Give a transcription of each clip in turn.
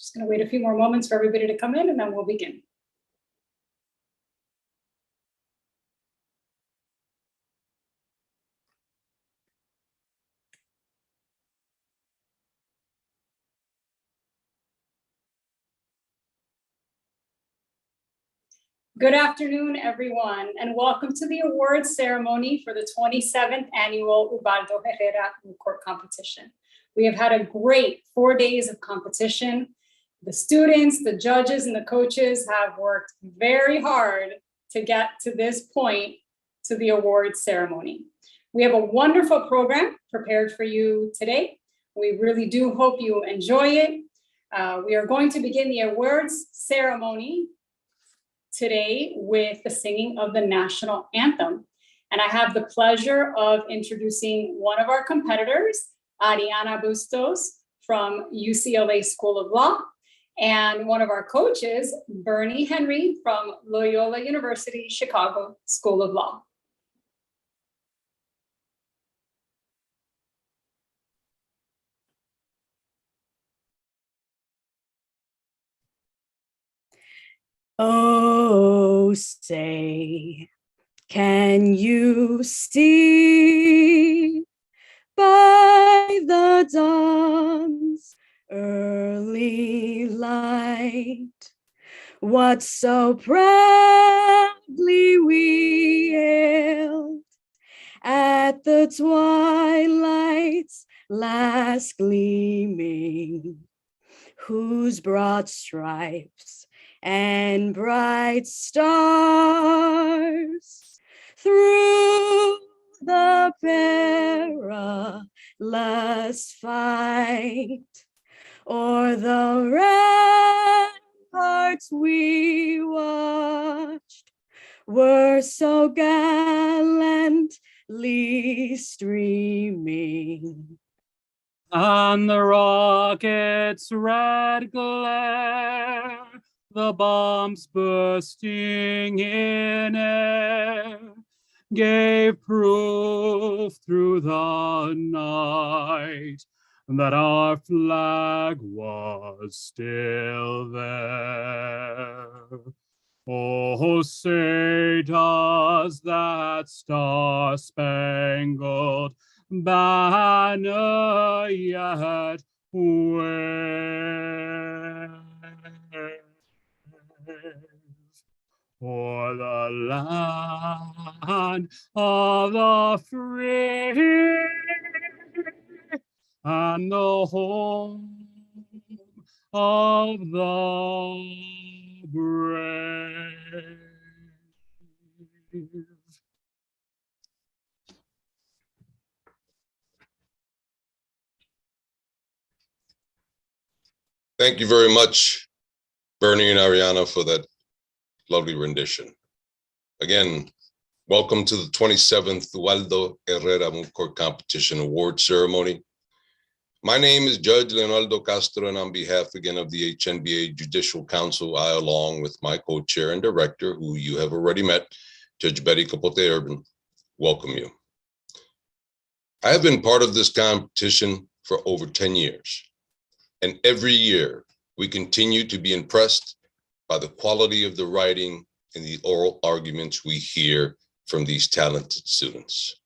Just going to wait a few more moments for everybody to come in, and then we'll begin. Good afternoon, everyone, and welcome to the awards ceremony for the 27th annual Uvaldo Herrera Moot Court competition. We have had a great 4 days of competition. The students, the judges, and the coaches have worked very hard to get to this point, to the awards ceremony. We have a wonderful program prepared for you today. We really do hope you enjoy it. We are going to begin the awards ceremony today with the singing of the national anthem. And I have the pleasure of introducing one of our competitors, Ariana Bustos from UCLA School of Law, and one of our coaches, Bernie Henry from Loyola University, Chicago School of Law. Oh, say, can you see by the dawn's early light what so proudly we hailed at the twilight's last gleaming, whose broad stripes and bright stars through the perilous fight o'er the ramparts we watched were so gallantly streaming. On the rocket's red glare, the bombs bursting in air gave proof through the night that our flag was still there. Oh, say does that star-spangled banner yet wave o'er the land of the free and the home of the brave. Thank you very much, Bernie and Ariana, for that lovely rendition. Again, welcome to the 27th Uvaldo Herrera Moot Court Competition Award Ceremony. My name is Judge Leonardo Castro, and on behalf again of the HNBA Judicial Council, I, along with my co-chair and director, who you have already met, Judge Betty Capote Urban, welcome you. I have been part of this competition for over 10 years, and every year we continue to be impressed by the quality of the writing and the oral arguments we hear from these talented students.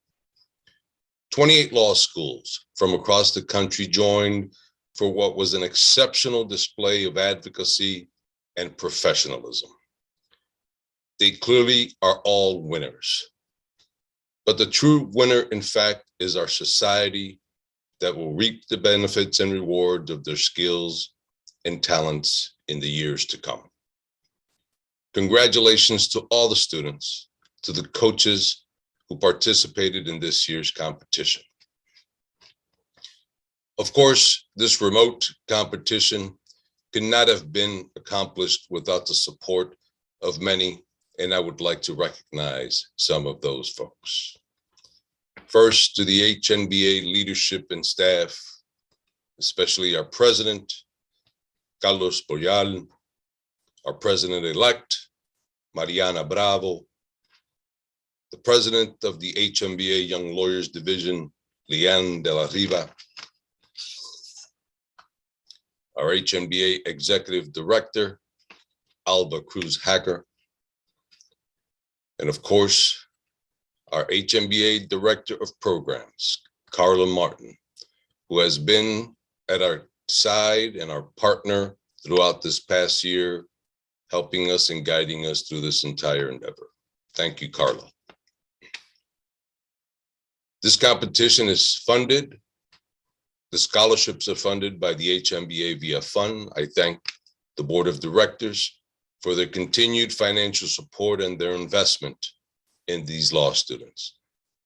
28 law schools from across the country joined for what was an exceptional display of advocacy and professionalism. They clearly are all winners, but the true winner, in fact, is our society that will reap the benefits and rewards of their skills and talents in the years to come. Congratulations to all the students, to the coaches who participated in this year's competition. Of course, this remote competition could not have been accomplished without the support of many, and I would like to recognize some of those folks. First, to the HNBA leadership and staff, especially our president, Carlos Boyal, our president-elect, Mariana Bravo, the president of the HNBA Young Lawyers Division, Liane de la Riva, our HNBA Executive Director, Alba Cruz Hacker, and of course, our HNBA Director of Programs, Carla Martin, who has been at our side and our partner throughout this past year, helping us and guiding us through this entire endeavor. Thank you, Carla. This competition is funded. The scholarships are funded by the HNBA via fund. I thank the Board of Directors for their continued financial support and their investment in these law students.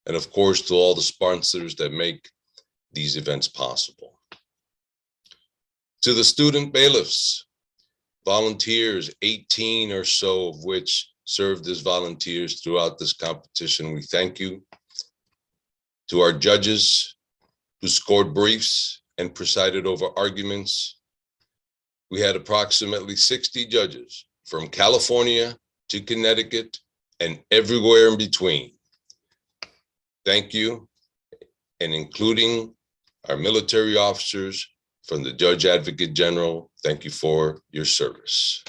And of course, to all the sponsors that make these events possible. To the student bailiffs, volunteers, 18 or so of which served as volunteers throughout this competition, we thank you. To our judges who scored briefs and presided over arguments, we had approximately 60 judges from California to Connecticut and everywhere in between. Thank you, and including our military officers from the Judge Advocate General, thank you for your service.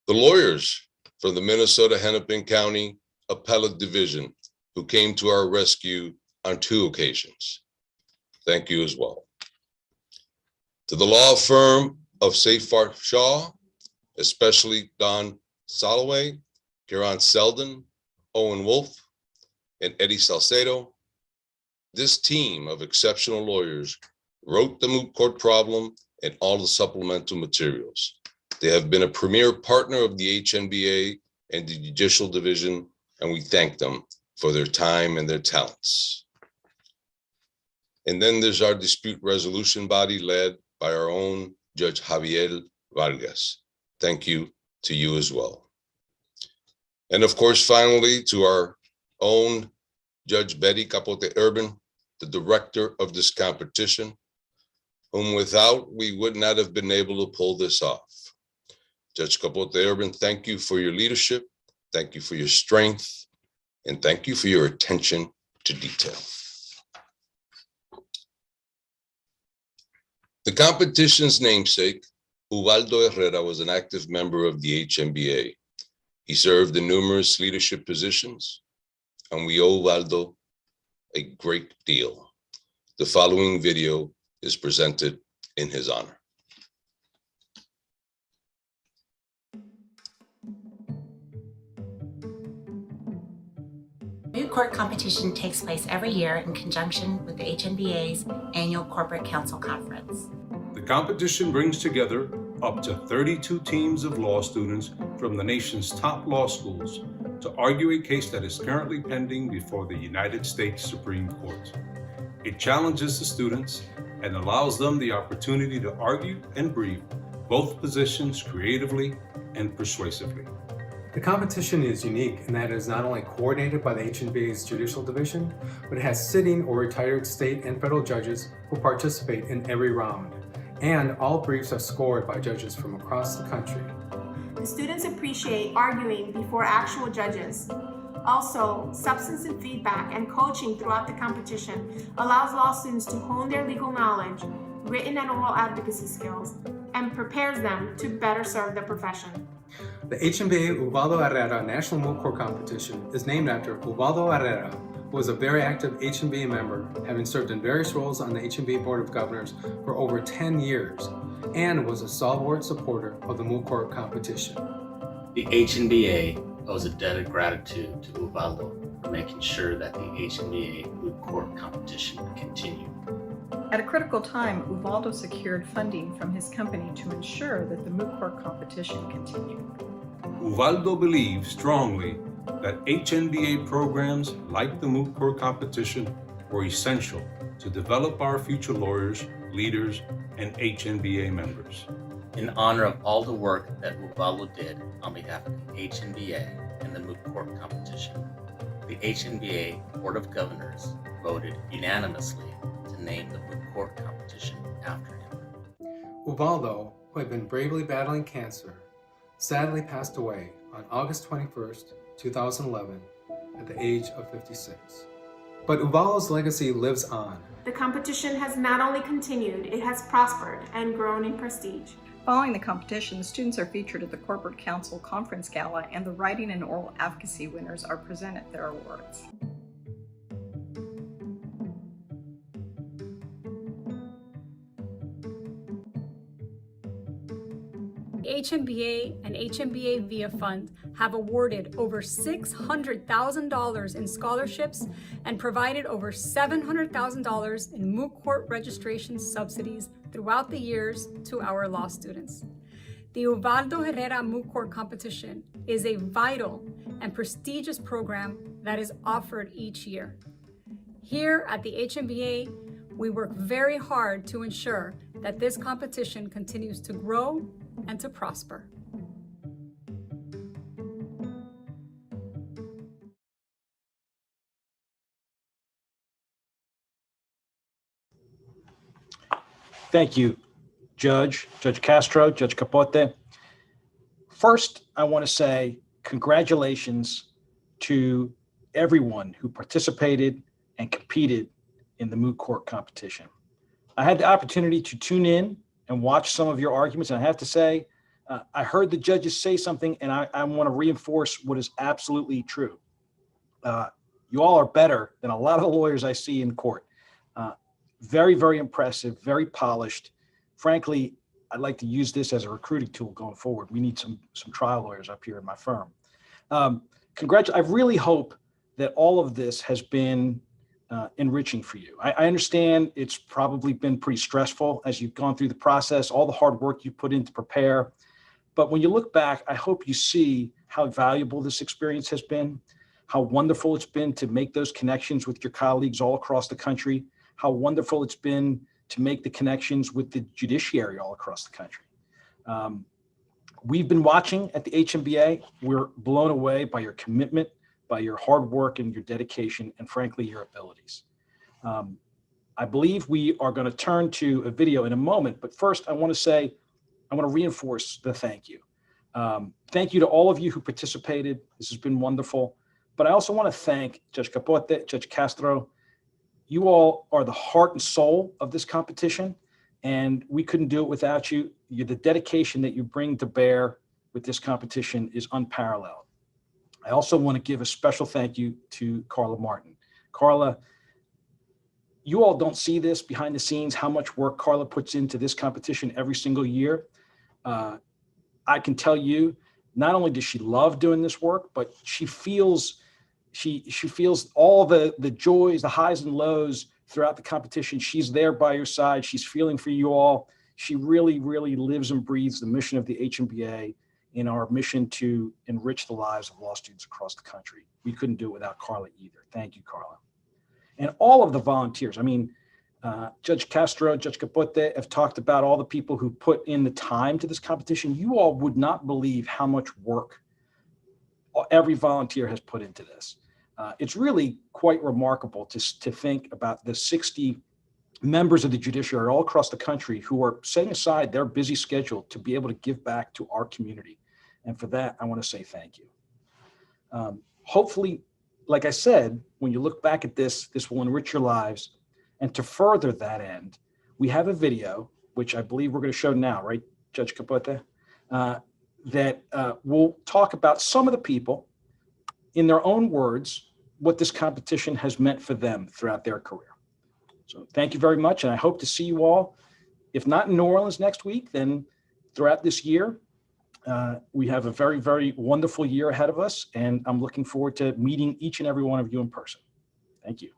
The lawyers from the Minnesota Hennepin County Appellate Division who came to our rescue on 2 occasions, thank you as well. To the law firm of Safar Shaw, especially Don Soloway, Kieran Selden, Owen Wolf, and Eddie Salcedo, this team of exceptional lawyers wrote the moot court problem and all the supplemental materials. They have been a premier partner of the HNBA and the Judicial Division, and we thank them for their time and their talents. And then there's our dispute resolution body led by our own Judge Javier Vargas. Thank you to you as well. And of course, finally, to our own Judge Betty Capote Urban, the director of this competition, whom without we would not have been able to pull this off. Judge Capote Urban, thank you for your leadership, thank you for your strength, and thank you for your attention to detail. The competition's namesake, Uvaldo Herrera, was an active member of the HNBA. He served in numerous leadership positions, and we owe Uvaldo a great deal. The following video is presented in his honor. The Moot Court competition takes place every year in conjunction with the HNBA's annual Corporate Council Conference. The competition brings together up to 32 teams of law students from the nation's top law schools to argue a case that is currently pending before the United States Supreme Court. It challenges the students and allows them the opportunity to argue and brief both positions creatively and persuasively. The competition is unique in that it is not only coordinated by the HNBA's Judicial Division, but it has sitting or retired state and federal judges who participate in every round. And all briefs are scored by judges from across the country. The students appreciate arguing before actual judges. Also, substance and feedback and coaching throughout the competition allows law students to hone their legal knowledge, written and oral advocacy skills, and prepares them to better serve the profession. The HNBA Uvaldo Herrera National Moot Court Competition is named after Uvaldo Herrera, who was a very active HNBA member, having served in various roles on the HNBA Board of Governors for over 10 years, and was a stalwart supporter of the Moot Court competition. The HNBA owes a debt of gratitude to Uvaldo for making sure that the HNBA Moot Court competition continued. At a critical time, Uvaldo secured funding from his company to ensure that the Moot Court competition continued. Uvaldo believes strongly that HNBA programs like the Moot Court competition were essential to develop our future lawyers, leaders, and HNBA members. In honor of all the work that Uvaldo did on behalf of the HNBA and the Moot Court competition, the HNBA Board of Governors voted unanimously to name the Moot Court competition after him. Uvaldo, who had been bravely battling cancer, sadly passed away on August 21st, 2011, at the age of 56. But Uvaldo's legacy lives on. The competition has not only continued, it has prospered and grown in prestige. Following the competition, the students are featured at the Corporate Council Conference Gala, and the writing and oral advocacy winners are presented their awards. The HNBA and HNBA Via Fund have awarded over $600,000 in scholarships and provided over $700,000 in moot court registration subsidies throughout the years to our law students. The Uvaldo Herrera Moot Court Competition is a vital and prestigious program that is offered each year. Here at the HNBA, we work very hard to ensure that this competition continues to grow and to prosper. Thank you, Judge Castro, Judge Capote. First, I want to say congratulations to everyone who participated and competed in the moot court competition. I had the opportunity to tune in and watch some of your arguments, and I have to say, I heard the judges say something, and I want to reinforce what is absolutely true. You all are better than a lot of the lawyers I see in court. Very, very impressive, very polished. Frankly, I'd like to use this as a recruiting tool going forward. We need some trial lawyers up here in my firm. I really hope that all of this has been enriching for you. I understand it's probably been pretty stressful as you've gone through the process, all the hard work you put in to prepare. But when you look back, I hope you see how valuable this experience has been, how wonderful it's been to make those connections with your colleagues all across the country, how wonderful it's been to make the connections with the judiciary all across the country. We've been watching at the HNBA. We're blown away by your commitment, by your hard work and your dedication, and frankly, your abilities. I believe we are going to turn to a video in a moment, but first I want to reinforce the thank you. Thank you to all of you who participated. This has been wonderful. But I also want to thank Judge Capote, Judge Castro. You all are the heart and soul of this competition, and we couldn't do it without you. The dedication that you bring to bear with this competition is unparalleled. I also want to give a special thank you to Carla Martin. Carla, you all don't see this behind the scenes, how much work Carla puts into this competition every single year. I can tell you, not only does she love doing this work, but she feels all the joys, the highs and lows throughout the competition. She's there by your side. She's feeling for you all. She really, really lives and breathes the mission of the HNBA in our mission to enrich the lives of law students across the country. We couldn't do it without Carla either. Thank you, Carla. And all of the volunteers. I mean, Judge Castro, Judge Capote have talked about all the people who put in the time to this competition. You all would not believe how much work every volunteer has put into this. It's really quite remarkable to think about the 60 members of the judiciary all across the country who are setting aside their busy schedule to be able to give back to our community. And for that, I want to say thank you. Hopefully, like I said, when you look back at this will enrich your lives. And to further that end, we have a video, which I believe we're going to show now, right, Judge Capote, that will talk about some of the people, in their own words, what this competition has meant for them throughout their career. So thank you very much, and I hope to see you all, if not in New Orleans next week, then throughout this year. We have a very, very wonderful year ahead of us, and I'm looking forward to meeting each and every one of you in person. Thank you.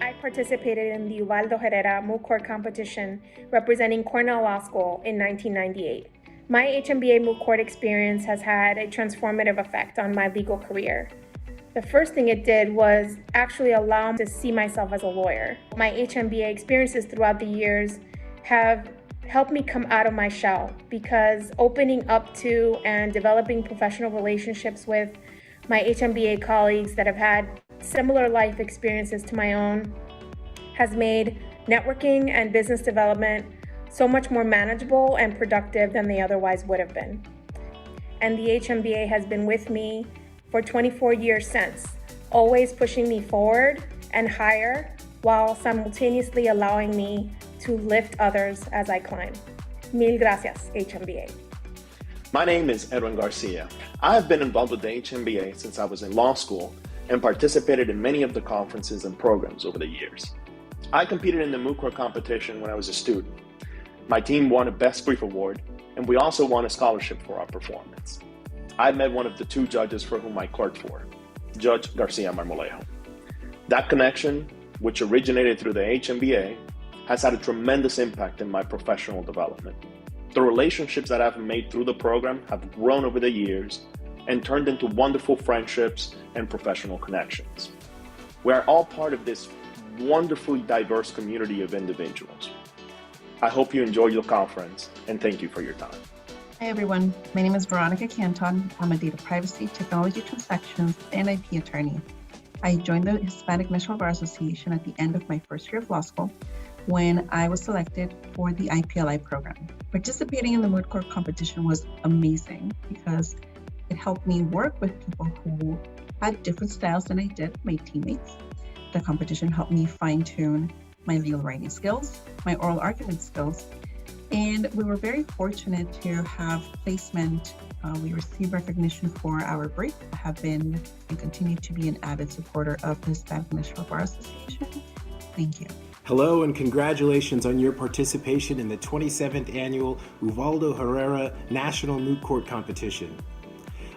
I participated in the Uvaldo Herrera Moot Court competition representing Cornell Law School in 1998. My HNBA Moot Court experience has had a transformative effect on my legal career. The first thing it did was actually allow me to see myself as a lawyer. My HNBA experiences throughout the years have helped me come out of my shell, because opening up to and developing professional relationships with my HNBA colleagues that have had similar life experiences to my own has made networking and business development so much more manageable and productive than they otherwise would have been. And the HNBA has been with me for 24 years since, always pushing me forward and higher while simultaneously allowing me to lift others as I climb. Mil gracias, HNBA. My name is Edwin Garcia. I have been involved with the HNBA since I was in law school and participated in many of the conferences and programs over the years. I competed in the Moot Court competition when I was a student. My team won a Best Brief Award, and we also won a scholarship for our performance. I met one of the two judges for whom I clerked for, Judge Garcia Marmolejo. That connection, which originated through the HNBA, has had a tremendous impact in my professional development. The relationships that I've made through the program have grown over the years and turned into wonderful friendships and professional connections. We are all part of this wonderfully diverse community of individuals. I hope you enjoy your conference, and thank you for your time. Hi everyone, my name is Veronica Canton. I'm a data privacy, technology transactions, and IP attorney. I joined the Hispanic National Bar Association at the end of my first year of law school when I was selected for the IPLI program. Participating in the Moot Court competition was amazing because it helped me work with people who had different styles than I did, my teammates. The competition helped me fine-tune my legal writing skills, my oral argument skills, and we were very fortunate to have placement. We received recognition for our brief. I have been and continue to be an avid supporter of the Hispanic National Bar Association. Thank you. Hello and congratulations on your participation in the 27th annual Uvaldo Herrera National Moot Court Competition.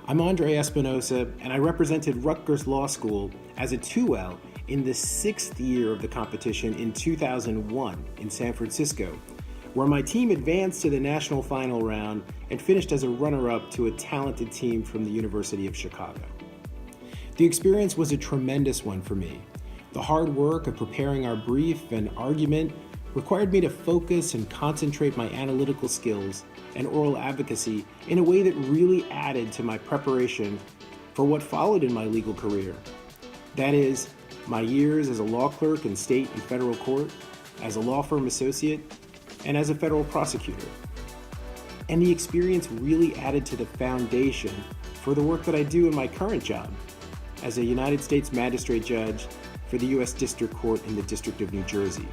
I'm Andre Espinosa, and I represented Rutgers Law School as a 2L in the 6th year of the competition in 2001 in San Francisco, where my team advanced to the national final round and finished as a runner-up to a talented team from the University of Chicago. The experience was a tremendous one for me. The hard work of preparing our brief and argument required me to focus and concentrate my analytical skills and oral advocacy in a way that really added to my preparation for what followed in my legal career. That is, my years as a law clerk in state and federal court, as a law firm associate, and as a federal prosecutor. And the experience really added to the foundation for the work that I do in my current job as a United States Magistrate Judge for the U.S. District Court in the District of New Jersey.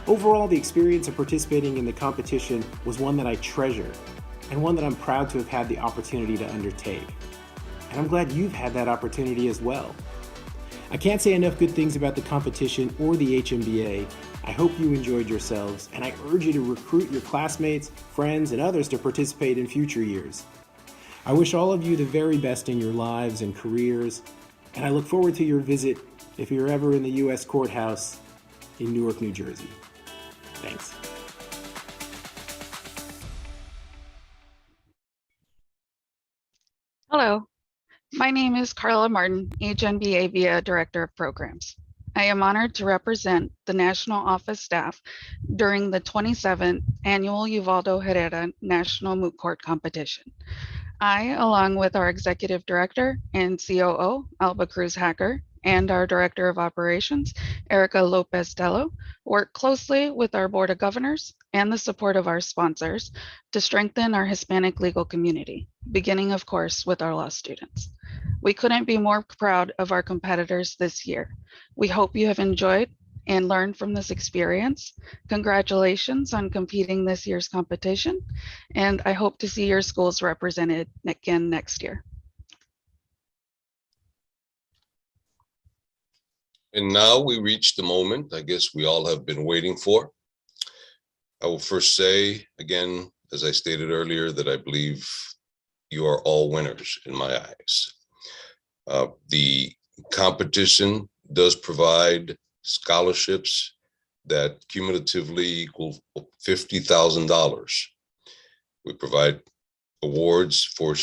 Overall, the experience of participating in the competition was one that I treasure and one that I'm proud to have had the opportunity to undertake. And I'm glad you've had that opportunity as well. I can't say enough good things about the competition or the HNBA. I hope you enjoyed yourselves, and I urge you to recruit your classmates, friends, and others to participate in future years. I wish all of you the very best in your lives and careers, and I look forward to your visit if you're ever in the U.S. Courthouse in Newark, New Jersey. Thanks. Hello, my name is Carla Martin, HNBA VIA Director of Programs. I am honored to represent the National Office staff during the 27th Annual Uvaldo Herrera National Moot Court Competition. I, along with our Executive Director and COO, Alba Cruz Hacker, and our Director of Operations, Erica Lopez Tello, work closely with our Board of Governors and the support of our sponsors to strengthen our Hispanic legal community, beginning, of course, with our law students. We couldn't be more proud of our competitors this year. We hope you have enjoyed and learned from this experience. Congratulations on competing this year's competition, and I hope to see your schools represented again next year. And now we reach the moment I guess we all have been waiting for. I will first say, again, as I stated earlier, that I believe you are all winners in my eyes. The competition does provide scholarships that cumulatively equal $50,000. We provide awards for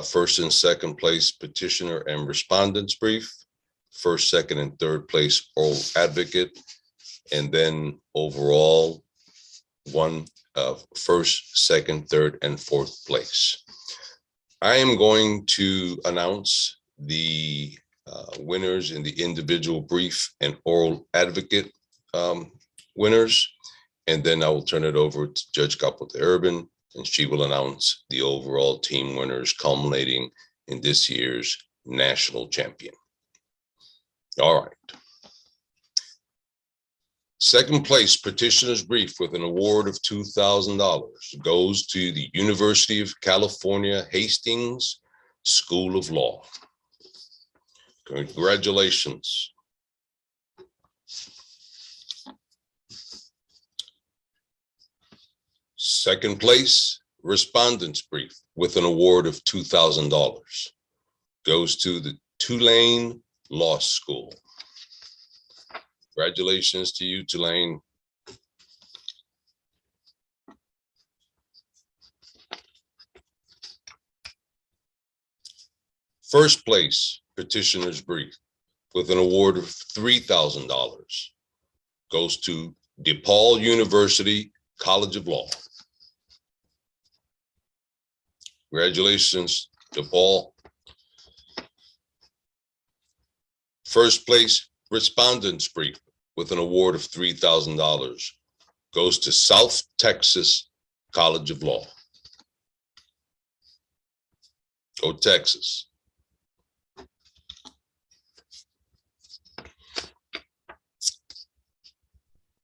first and second place petitioner and respondents brief, first, second, and third place oral advocate, and then overall one first, second, third, and fourth place. I am going to announce the winners in the individual brief and oral advocate winners And then I will turn it over to Judge Capote Urban, and she will announce the overall team winners culminating in this year's national champion. All right. Second place petitioner's brief with an award of $2,000 goes to the University of California, Hastings School of Law. Congratulations. Second place, respondent's brief with an award of $2,000 goes to the Tulane Law School. Congratulations to you, Tulane. First place, petitioner's brief with an award of $3,000 goes to DePaul University College of Law. Congratulations, DePaul. First place, respondent's brief with an award of $3,000 goes to South Texas College of Law. Go Texas.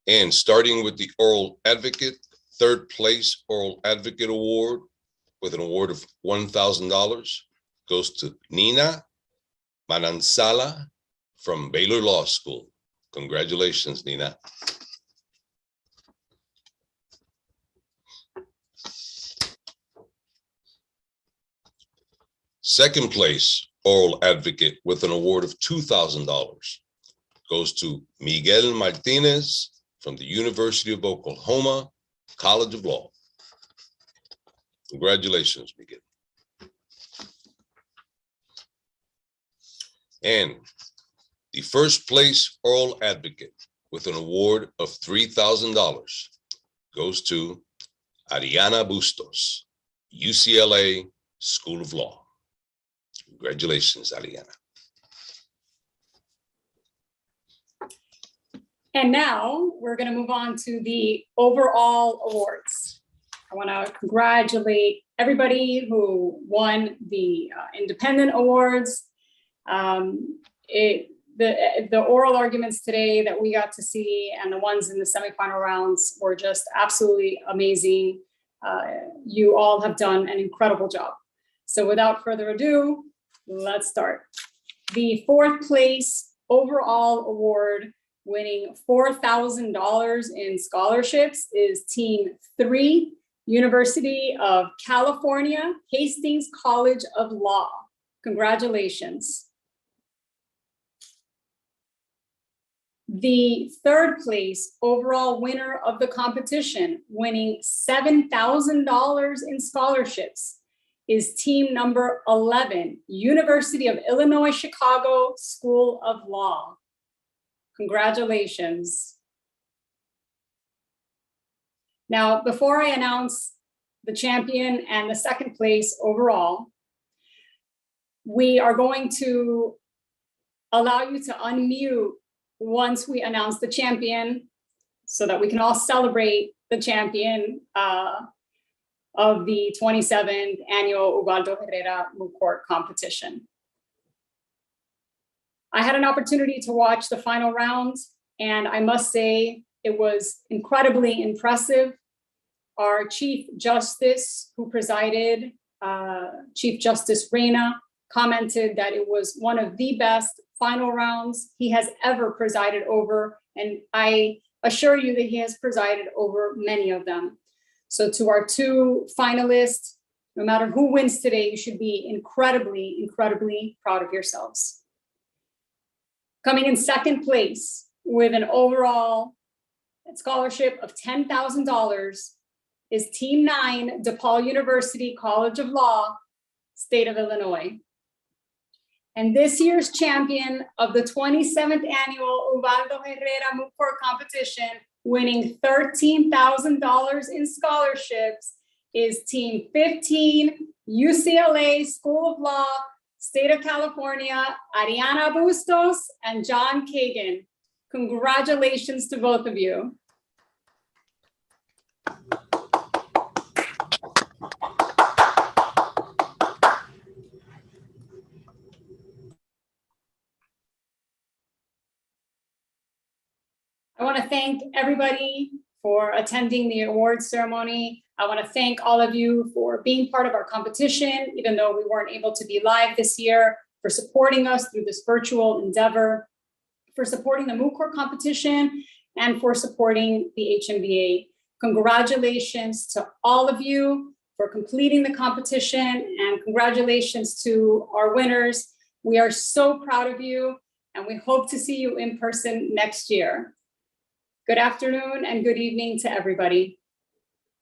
And starting with the oral advocate, third place oral advocate award with an award of $1,000 goes to Nina Manansala from Baylor Law School. Congratulations, Nina. Second place oral advocate with an award of $2,000 goes to Miguel Martinez from the University of Oklahoma College of Law. Congratulations, Miguel. And the first place oral advocate with an award of $3,000 goes to Ariana Bustos, UCLA School of Law. Congratulations, Ariana. And now we're going to move on to the overall awards. I want to congratulate everybody who won the independent awards. The oral arguments today that we got to see and the ones in the semifinal rounds were just absolutely amazing. You all have done an incredible job. So without further ado, let's start. The fourth place overall award winning $4,000 in scholarships is Team 3, University of California, Hastings College of Law. Congratulations. The third place overall winner of the competition, winning $7,000 in scholarships, is team number 11, University of Illinois, Chicago School of Law. Congratulations. Now, before I announce the champion and the second place overall, we are going to allow you to unmute once we announce the champion so that we can all celebrate the champion of the 27th annual Uvaldo Herrera Moot Court competition. I had an opportunity to watch the final round, and I must say it was incredibly impressive. Our Chief Justice who presided, Chief Justice Reina, commented that it was one of the best final rounds he has ever presided over, and I assure you that he has presided over many of them. So to our two finalists, no matter who wins today, you should be incredibly, incredibly proud of yourselves. Coming in second place with an overall scholarship of $10,000 is Team 9, DePaul University College of Law, State of Illinois. And this year's champion of the 27th annual Uvaldo Herrera Moot Court competition, winning $13,000 in scholarships, is Team 15, UCLA School of Law, State of California, Ariana Bustos and John Kagan. Congratulations to both of you. I want to thank everybody for attending the awards ceremony. I want to thank all of you for being part of our competition, even though we weren't able to be live this year, for supporting us through this virtual endeavor, for supporting the Moot Court competition, and for supporting the HNBA. Congratulations to all of you for completing the competition, and congratulations to our winners. We are so proud of you, and we hope to see you in person next year. Good afternoon and good evening to everybody.